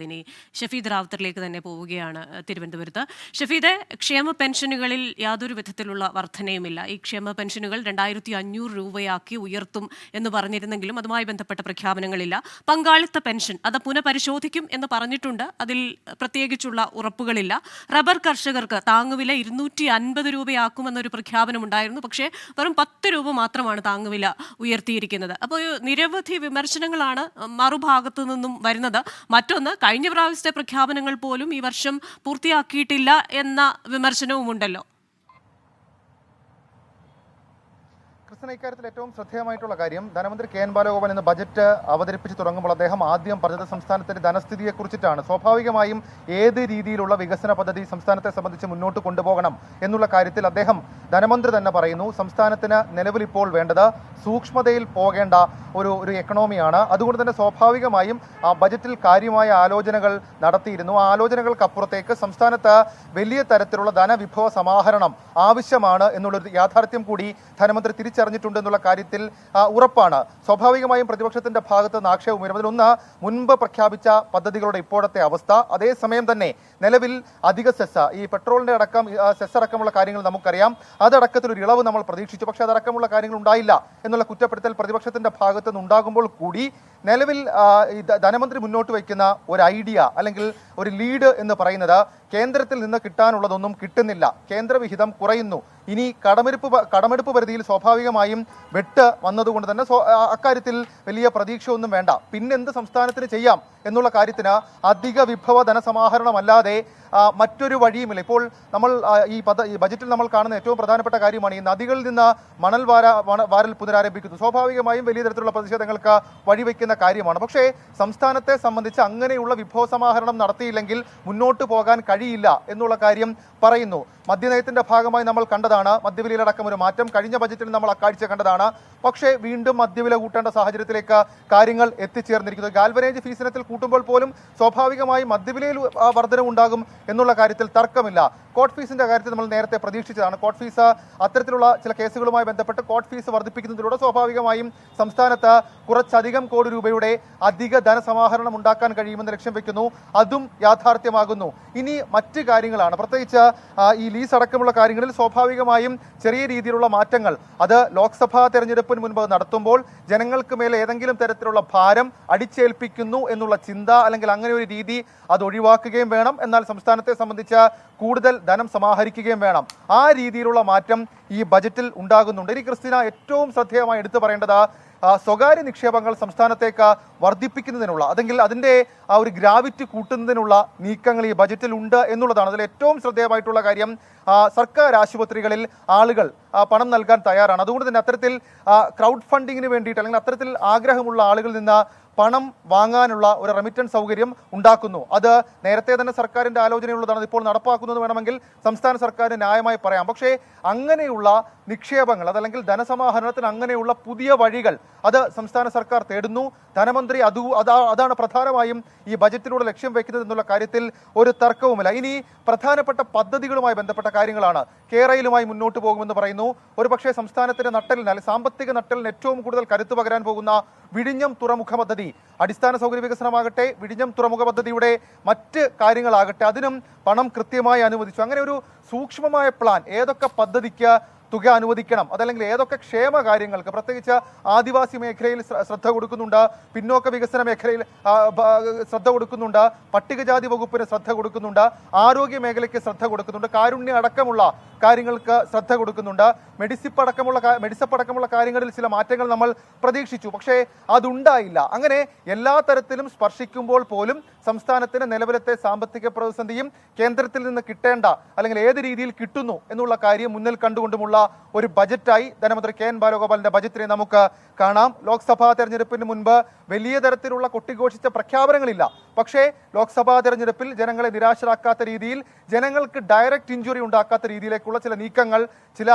ഇനി ഷഫീദ് റാവുത്തറിലേക്ക് തന്നെ പോവുകയാണ് തിരുവനന്തപുരത്ത്. ഷഫീദെ, ക്ഷേമ പെൻഷനുകളിൽ യാതൊരു വിധത്തിലുള്ള വർധനയുമില്ല. ഈ ക്ഷേമ പെൻഷനുകൾ 2500 രൂപയാക്കി ഉയർത്തും എന്ന് പറഞ്ഞിരുന്നെങ്കിലും അതുമായി ബന്ധപ്പെട്ട പ്രഖ്യാപനങ്ങളില്ല. പങ്കാളിത്ത പെൻഷൻ അത് പുനഃപരിശോധിക്കും എന്ന് പറഞ്ഞിട്ടുണ്ട്. അതിൽ പ്രത്യേകിച്ചുള്ള ഉറപ്പുകളില്ല. റബ്ബർ കർഷകർക്ക് താങ്ങുവില 250 രൂപയാക്കുമെന്നൊരു പ്രഖ്യാപനമുണ്ടായിരുന്നു. പക്ഷേ വെറും 10 രൂപ മാത്രമാണ് താങ്ങുവില ഉയർത്തിയിരിക്കുന്നത്. അപ്പോൾ നിരവധി വിമർശനങ്ങളാണ് മറുഭാഗത്തു നിന്നും വരുന്നത്. മറ്റൊന്ന്, കഴിഞ്ഞ പ്രാവശ്യത്തെ പ്രഖ്യാപനങ്ങൾ പോലും ഈ വർഷം പൂർത്തിയാക്കിയിട്ടില്ല എന്ന വിമർശനവുമുണ്ടല്ലോ. ക്രിസ്ത്യൻ, ഇക്കാര്യത്തിൽ ഏറ്റവും ശ്രദ്ധേയമായിട്ടുള്ള കാര്യം, ധനമന്ത്രി കെ എൻ ബാലഗോപാൽ ഇന്ന് ബജറ്റ് അവതരിപ്പിച്ച് തുടങ്ങുമ്പോൾ അദ്ദേഹം ആദ്യം പറഞ്ഞത് സംസ്ഥാനത്തിന്റെ ധനസ്ഥിതിയെക്കുറിച്ചിട്ടാണ്. സ്വാഭാവികമായും ഏത് രീതിയിലുള്ള വികസന പദ്ധതി സംസ്ഥാനത്തെ സംബന്ധിച്ച് മുന്നോട്ട് കൊണ്ടുപോകണം എന്നുള്ള കാര്യത്തിൽ അദ്ദേഹം, ധനമന്ത്രി തന്നെ പറയുന്നു, സംസ്ഥാനത്തിന് നിലവിൽ ഇപ്പോൾ വേണ്ടത് സൂക്ഷ്മതയിൽ പോകേണ്ട ഒരു എക്കണോമിയാണ്. അതുകൊണ്ട് തന്നെ സ്വാഭാവികമായും ആ ബജറ്റിൽ കാര്യമായ ആലോചനകൾ നടത്തിയിരുന്നു. ആ ആലോചനകൾക്കപ്പുറത്തേക്ക് സംസ്ഥാനത്ത് വലിയ തരത്തിലുള്ള ധനവിഭവ സമാഹരണം ആവശ്യമാണ് എന്നുള്ളൊരു യാഥാർത്ഥ്യം കൂടി ധനമന്ത്രി തിരിച്ചറിഞ്ഞിട്ടുണ്ട് എന്നുള്ള കാര്യത്തിൽ ഉറപ്പാണ്. സ്വാഭാവികമായും പ്രതിപക്ഷത്തിന്റെ ഭാഗത്ത് നിന്ന് ആക്ഷേപം വരും. അതിലൊന്ന്, മുൻപ് പ്രഖ്യാപിച്ച പദ്ധതികളുടെ ഇപ്പോഴത്തെ അവസ്ഥ, അതേസമയം തന്നെ നിലവിൽ അധിക സെസ്, ഈ പെട്രോളിന്റെ അടക്കം സെസ് അടക്കമുള്ള കാര്യങ്ങൾ നമുക്കറിയാം, അതടക്കത്തിലൊരു ഇളവ് നമ്മൾ പ്രതീക്ഷിച്ചു. പക്ഷേ അതടക്കമുള്ള കാര്യങ്ങൾ ഉണ്ടായില്ല എന്നുള്ള കുറ്റപ്പെടുത്തൽ പ്രതിപക്ഷത്തിന്റെ ഭാഗത്ത് നിന്ന് ഉണ്ടാകുമ്പോൾ കൂടി നിലവിൽ ധനമന്ത്രി മുന്നോട്ട് വയ്ക്കുന്ന ഒരു ഐഡിയ അല്ലെങ്കിൽ ഒരു ലീഡ് എന്ന് പറയുന്നത്, കേന്ദ്രത്തിൽ നിന്ന് കിട്ടാനുള്ളതൊന്നും കിട്ടുന്നില്ല, കേന്ദ്രവിഹിതം കുറയുന്നു, ഇനി കടമെടുപ്പ് പരിധിയിൽ സ്വാഭാവികമായും വെട്ട് വന്നതുകൊണ്ട് തന്നെ അക്കാര്യത്തിൽ വലിയ പ്രതീക്ഷയൊന്നും വേണ്ട, പിന്നെന്ത് സംസ്ഥാനത്തിന് ചെയ്യാം എന്നുള്ള കാര്യത്തിന് അധിക വിഭവ ധനസമാഹരണമല്ലാതെ മറ്റൊരു വഴിയുമില്ല. ഇപ്പോൾ നമ്മൾ ഈ ബജറ്റിൽ നമ്മൾ കാണുന്ന ഏറ്റവും പ്രധാനപ്പെട്ട കാര്യമാണ് ഈ നദികളിൽ നിന്ന് മണൽ വാരൽ പുനരാരംഭിക്കുന്നു. സ്വാഭാവികമായും വലിയ തരത്തിലുള്ള പ്രതിഷേധങ്ങൾക്ക് വഴിവെക്കുന്ന കാര്യമാണ്. പക്ഷേ സംസ്ഥാനത്തെ സംബന്ധിച്ച് അങ്ങനെയുള്ള വിഭവ സമാഹരണം നടത്തിയില്ലെങ്കിൽ മുന്നോട്ട് പോകാൻ കഴിയില്ല എന്നുള്ള കാര്യം പറയുന്നു. മദ്യനയത്തിന്റെ ഭാഗമായി നമ്മൾ കണ്ടതാണ് മദ്യവിലയിലടക്കം ഒരു മാറ്റം. കഴിഞ്ഞ ബജറ്റിൽ നമ്മൾ അക്കാഴ്ച കണ്ടതാണ്. പക്ഷേ വീണ്ടും മദ്യവില കൂട്ടേണ്ട സാഹചര്യത്തിലേക്ക് കാര്യങ്ങൾ എത്തിച്ചേർന്നിരിക്കുന്നു. ഗാൽവനേജ് ഫീസ് ഇനത്തിൽ കൂട്ടുമ്പോൾ പോലും സ്വാഭാവികമായും മദ്യവിലയിൽ വർധനവ് ഉണ്ടാകും എന്നുള്ള കാര്യത്തിൽ തർക്കമില്ല. കോർട്ട് ഫീസിന്റെ കാര്യത്തിൽ നമ്മൾ നേരത്തെ പ്രതീക്ഷിച്ചതാണ്. കോർട്ട് ഫീസ്, അത്തരത്തിലുള്ള ചില കേസുകളുമായി ബന്ധപ്പെട്ട് കോർട്ട് ഫീസ് വർദ്ധിപ്പിക്കുന്നതിലൂടെ സ്വാഭാവികമായും സംസ്ഥാനത്ത് കുറച്ചധികം കോടി രൂപയുടെ അധിക ധനസമാഹരണം ഉണ്ടാക്കാൻ കഴിയുമെന്ന് ലക്ഷ്യം വെക്കുന്നു. അതും യാഥാർത്ഥ്യമാകുന്നു. ഇനി മറ്റ് കാര്യങ്ങളാണ്, പ്രത്യേകിച്ച് ഈ ലീസ് അടക്കമുള്ള കാര്യങ്ങളിൽ സ്വാഭാവികമായും ചെറിയ രീതിയിലുള്ള മാറ്റങ്ങൾ അത് ലോക്സഭാ തെരഞ്ഞെടുപ്പിന് മുൻപ് നടത്തുമ്പോൾ ജനങ്ങൾക്ക് മേലെ ഏതെങ്കിലും തരത്തിലുള്ള ഭാരം അടിച്ചേൽപ്പിക്കുന്നു എന്നുള്ള ചിന്ത അല്ലെങ്കിൽ അങ്ങനെ ഒരു രീതി അത് ഒഴിവാക്കുകയും വേണം. എന്നാൽ സംസ്ഥാനത്തെ സംബന്ധിച്ച് കൂടുതൽ ധനം സമാഹരിക്കുകയും വേണം. ആ രീതിയിലുള്ള മാറ്റം ഈ ബജറ്റിൽ ഉണ്ടാകുന്നുണ്ട്. ഇനി ക്രിസ്ത്യന, ഏറ്റവും ശ്രദ്ധേയമായി എടുത്തു പറയേണ്ടത് സ്വകാര്യ നിക്ഷേപങ്ങൾ സംസ്ഥാനത്തേക്ക് വർദ്ധിപ്പിക്കുന്നതിനുള്ള, അല്ലെങ്കിൽ അതിൻ്റെ ആ ഒരു ഗ്രാവിറ്റി കൂട്ടുന്നതിനുള്ള നീക്കങ്ങൾ ഈ ബജറ്റിൽ ഉണ്ട് എന്നുള്ളതാണ്. അതിൽ ഏറ്റവും ശ്രദ്ധേയമായിട്ടുള്ള കാര്യം, സർക്കാർ ആശുപത്രികളിൽ ആളുകൾ പണം നൽകാൻ തയ്യാറാണ്. അതുകൊണ്ട് തന്നെ അത്തരത്തിൽ ക്രൗഡ് ഫണ്ടിങ്ങിന് വേണ്ടിയിട്ട് അല്ലെങ്കിൽ അത്തരത്തിൽ ആഗ്രഹമുള്ള ആളുകളിൽ നിന്ന് പണം വാങ്ങാനുള്ള ഒരു റെമിറ്റൻസ് സൗകര്യം ഉണ്ടാക്കുന്നു. അത് നേരത്തെ തന്നെ സർക്കാരിൻ്റെ ആലോചനയുള്ളതാണ്. ഇപ്പോൾ നടപ്പാക്കുന്നത് വേണമെങ്കിൽ സംസ്ഥാന സർക്കാരിന് ന്യായമായി പറയാം. പക്ഷേ അങ്ങനെയുള്ള നിക്ഷേപങ്ങൾ അതല്ലെങ്കിൽ ധനസമാഹരണത്തിന് അങ്ങനെയുള്ള പുതിയ വഴികൾ അത് സംസ്ഥാന സർക്കാർ തേടുന്നു. ധനമന്ത്രി അതാണ് പ്രധാനമായും ഈ ബജറ്റിലൂടെ ലക്ഷ്യം വയ്ക്കുന്നത് എന്നുള്ള കാര്യത്തിൽ ഒരു തർക്കവുമില്ല. ഇനി പ്രധാനപ്പെട്ട പദ്ധതികളുമായി ബന്ധപ്പെട്ട കാര്യങ്ങളാണ്. കേരളയിലുമായി മുന്നോട്ട് പോകുമെന്ന് പറയുന്നു. ഒരുപക്ഷെ സംസ്ഥാനത്തിന്റെ നട്ടലിന്, സാമ്പത്തിക നട്ടലിന് ഏറ്റവും കൂടുതൽ കരുത്ത് പകരാൻ പോകുന്ന വിഴിഞ്ഞം തുറമുഖ പദ്ധതി, അടിസ്ഥാന സൗകര്യ വികസനമാകട്ടെ, വിഴിഞ്ഞം തുറമുഖ പദ്ധതിയുടെ മറ്റ് കാര്യങ്ങളാകട്ടെ, അതിനും പണം കൃത്യമായി അനുവദിച്ചു. അങ്ങനെ ഒരു സൂക്ഷ്മമായ പ്ലാൻ, ഏതൊക്കെ പദ്ധതിക്ക് തുക അനുവദിക്കണം, അതല്ലെങ്കിൽ ഏതൊക്കെ ക്ഷേമ കാര്യങ്ങൾക്ക്, പ്രത്യേകിച്ച് ആദിവാസി മേഖലയിൽ ശ്രദ്ധ കൊടുക്കുന്നുണ്ട്, പിന്നോക്ക വികസന മേഖലയിൽ ശ്രദ്ധ കൊടുക്കുന്നുണ്ട്, പട്ടികജാതി വകുപ്പിന് ശ്രദ്ധ കൊടുക്കുന്നുണ്ട്, ആരോഗ്യ മേഖലയ്ക്ക് ശ്രദ്ധ കൊടുക്കുന്നുണ്ട്, കാരുണ്യ അടക്കമുള്ള കാര്യങ്ങൾക്ക് ശ്രദ്ധ കൊടുക്കുന്നുണ്ട്, മെഡിസിപ്പ് അടക്കമുള്ള കാര്യങ്ങളിൽ ചില മാറ്റങ്ങൾ നമ്മൾ പ്രതീക്ഷിച്ചു. പക്ഷേ അതുണ്ടായില്ല. അങ്ങനെ എല്ലാ തരത്തിലും സ്പർശിക്കുമ്പോൾ പോലും സംസ്ഥാനത്തിന് നിലവിലത്തെ സാമ്പത്തിക പ്രതിസന്ധിയും കേന്ദ്രത്തിൽ നിന്ന് കിട്ടേണ്ട അല്ലെങ്കിൽ ഏത് രീതിയിൽ കിട്ടുന്നു എന്നുള്ള കാര്യം മുന്നിൽ കണ്ടുകൊണ്ടുമുള്ള ഒരു ബജറ്റായി ധനമന്ത്രി കെ എൻ ബാലഗോപാലിന്റെ ബജറ്റിനെ നമുക്ക് കാണാം. ലോക്സഭാ തെരഞ്ഞെടുപ്പിന് മുൻപ് വലിയ തരത്തിലുള്ള കൊട്ടിഘോഷിച്ച പ്രഖ്യാപനങ്ങളില്ല. പക്ഷേ ലോക്സഭാ തെരഞ്ഞെടുപ്പിൽ ജനങ്ങളെ നിരാശരാക്കാത്ത രീതിയിൽ, ജനങ്ങൾക്ക് ഡയറക്റ്റ് ഇഞ്ചുറി ഉണ്ടാക്കാത്ത രീതിയിലേക്കുള്ള ചില നീക്കങ്ങൾ, ചില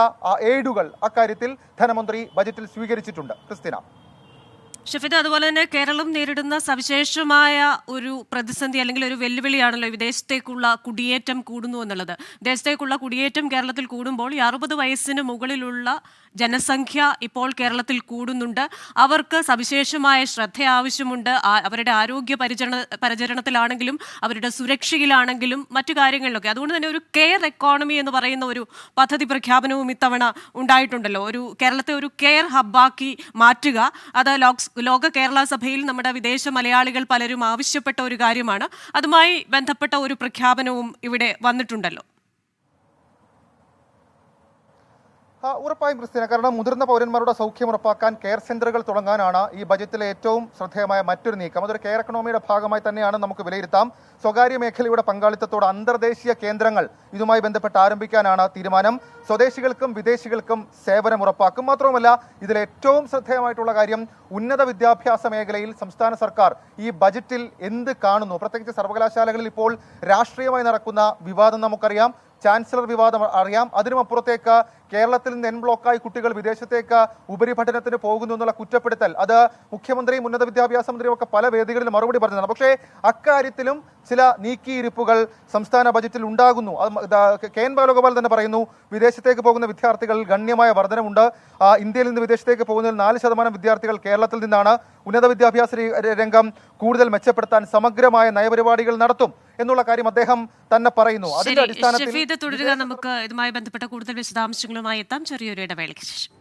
എയ്ഡുകൾ അക്കാര്യത്തിൽ ധനമന്ത്രി ബജറ്റിൽ സ്വീകരിച്ചിട്ടുണ്ട്. ക്രിസ്tina. ഷഫീദ്, അതുപോലെ തന്നെ കേരളം നേരിടുന്ന സവിശേഷമായ ഒരു പ്രതിസന്ധി അല്ലെങ്കിൽ ഒരു വെല്ലുവിളിയാണല്ലോ വിദേശത്തേക്കുള്ള കുടിയേറ്റം കൂടുന്നു എന്നുള്ളത്. വിദേശത്തേക്കുള്ള കുടിയേറ്റം കേരളത്തിൽ കൂടുമ്പോൾ ഈ 60 വയസ്സിന് മുകളിലുള്ള ജനസംഖ്യ ഇപ്പോൾ കേരളത്തിൽ കൂടുന്നുണ്ട്. അവർക്ക് സവിശേഷമായ ശ്രദ്ധ ആവശ്യമുണ്ട്. അവരുടെ ആരോഗ്യ പരിചരണത്തിലാണെങ്കിലും അവരുടെ സുരക്ഷയിലാണെങ്കിലും മറ്റു കാര്യങ്ങളിലൊക്കെ. അതുകൊണ്ട് തന്നെ ഒരു കെയർ എക്കോണമി എന്ന് പറയുന്ന ഒരു പദ്ധതി പ്രഖ്യാപനവും ഇത്തവണ ഉണ്ടായിട്ടുണ്ടല്ലോ. കേരളത്തെ ഒരു കെയർ ഹബ്ബാക്കി മാറ്റുക. അത് ലോക കേരള സഭയിൽ നമ്മുടെ വിദേശ മലയാളികൾ പലരും ആവശ്യപ്പെട്ട ഒരു കാര്യമാണ്. അതുമായി ബന്ധപ്പെട്ട ഒരു പ്രഖ്യാപനവും ഇവിടെ വന്നിട്ടുണ്ടല്ലോ. ഉറപ്പായും ക്രിസ്ത്യന, കാരണം മുതിർന്ന പൗരന്മാരുടെ സൗഖ്യം ഉറപ്പാക്കാൻ കെയർ സെന്ററുകൾ തുടങ്ങാനാണ് ഈ ബജറ്റിലെ ഏറ്റവും ശ്രദ്ധേയമായ മറ്റൊരു നീക്കം. അതൊരു കെയർ എക്കണോമിയുടെ ഭാഗമായി തന്നെയാണ് നമുക്ക് വിലയിരുത്താം. സ്വകാര്യ മേഖലയുടെ പങ്കാളിത്തത്തോടെ അന്തർദേശീയ കേന്ദ്രങ്ങൾ ഇതുമായി ബന്ധപ്പെട്ട് ആരംഭിക്കാനാണ് തീരുമാനം. സ്വദേശികൾക്കും വിദേശികൾക്കും സേവനം ഉറപ്പാക്കും. മാത്രവുമല്ല, ഇതിൽ ഏറ്റവും ശ്രദ്ധേയമായിട്ടുള്ള കാര്യം ഉന്നത വിദ്യാഭ്യാസ മേഖലയിൽ സംസ്ഥാന സർക്കാർ ഈ ബജറ്റിൽ എന്ത് കാണുന്നു. പ്രത്യേകിച്ച് സർവകലാശാലകളിൽ ഇപ്പോൾ രാഷ്ട്രീയമായി നടക്കുന്ന വിവാദം നമുക്കറിയാം. ചാൻസലർ വിവാദം അറിയാം. അതിനുമപ്പുറത്തേക്ക് കേരളത്തിൽ നിന്ന് എൻ ബ്ലോക്കായി കുട്ടികൾ വിദേശത്തേക്ക് ഉപരിപഠനത്തിന് പോകുന്നു എന്നുള്ള കുറ്റപ്പെടുത്തൽ, അത് മുഖ്യമന്ത്രിയും ഉന്നത വിദ്യാഭ്യാസ മന്ത്രിയും ഒക്കെ പല വേദികളിൽ മറുപടി പറഞ്ഞതാണ്. പക്ഷേ അക്കാര്യത്തിലും ചില നീക്കിയിരിപ്പുകൾ സംസ്ഥാന ബജറ്റിൽ ഉണ്ടാകുന്നു. കെ എൻ ബാലഗോപാൽ തന്നെ പറയുന്നു, വിദേശത്തേക്ക് പോകുന്ന വിദ്യാർത്ഥികൾ ഗണ്യമായ വർധനമുണ്ട്. ഇന്ത്യയിൽ നിന്ന് വിദേശത്തേക്ക് പോകുന്നതിൽ 4% വിദ്യാർത്ഥികൾ കേരളത്തിൽ നിന്നാണ്. ഉന്നത വിദ്യാഭ്യാസ രംഗം കൂടുതൽ മെച്ചപ്പെടുത്താൻ സമഗ്രമായ നയപരിപാടികൾ നടത്തും എന്നുള്ള കാര്യം അദ്ദേഹം തന്നെ പറയുന്നു. അതിന്റെ അടിസ്ഥാനത്തിൽ തുടരുക. നമുക്ക് ഇതുമായി ബന്ധപ്പെട്ട കൂടുതൽ വിശദാംശങ്ങളുമായി എത്താം ചെറിയൊരു ഇടവേളയ്ക്ക് ശേഷം.